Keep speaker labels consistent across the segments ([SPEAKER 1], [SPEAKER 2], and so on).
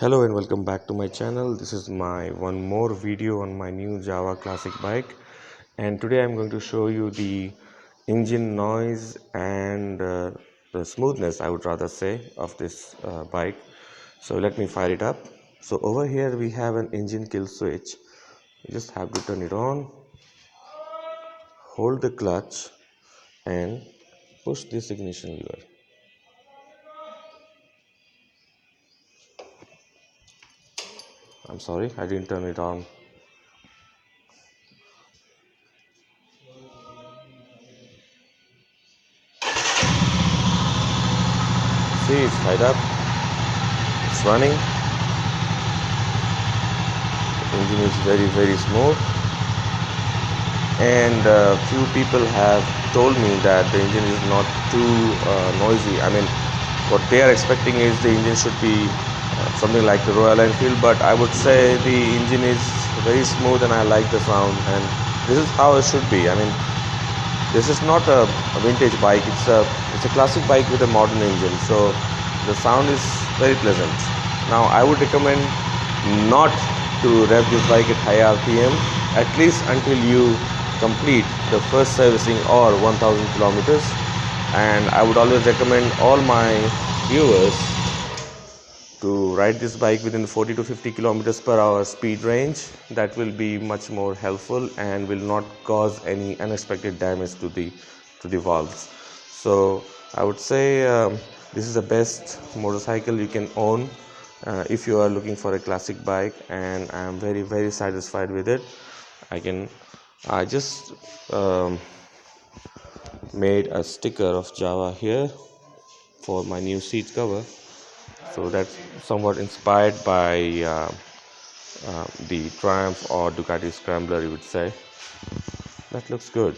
[SPEAKER 1] Hello and welcome back to my channel. This is my one more video on my new JAWA classic bike, and today I'm going to show you the engine noise and the smoothness, I would rather say, of this bike. So let me fire it up. So over here we have an engine kill switch. You just have to turn it on, hold the clutch and push this ignition lever. I'm sorry, I didn't turn it on. See, it's fired up, it's running. The engine is very smooth, and few people have told me that the engine is not too noisy. I mean, what they are expecting is the engine should be something like the Royal Enfield, but I would say the engine is very smooth and I like the sound, and this is how it should be. I mean, this is not a vintage bike, it's a classic bike with a modern engine, so the sound is very pleasant. Now I would recommend not to rev this bike at high RPM, at least until you complete the first servicing or 1000 kilometers. And I would always recommend all my viewers to ride this bike within 40 to 50 kilometers per hour speed range. That will be much more helpful and will not cause any unexpected damage to the valves. So I would say this is the best motorcycle you can own if you are looking for a classic bike, and I am very satisfied with it. I just made a sticker of JAWA here for my new seat cover, so that's somewhat inspired by the Triumph or Ducati Scrambler, you would say. That looks good.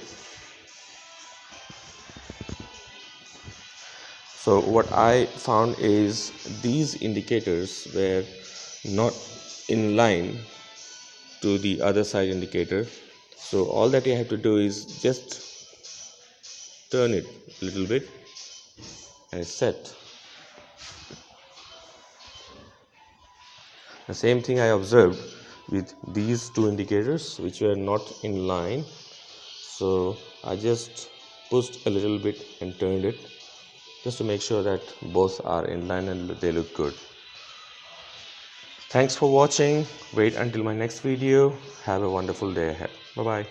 [SPEAKER 1] So what I found is these indicators were not in line to the other side indicator, so all that you have to do is just turn it a little bit and it's set. The same thing I observed with these two indicators which were not in line, so I just pushed a little bit and turned it just to make sure that both are in line and they look good. Thanks for watching. Wait until my next video. Have a wonderful day ahead. Bye bye.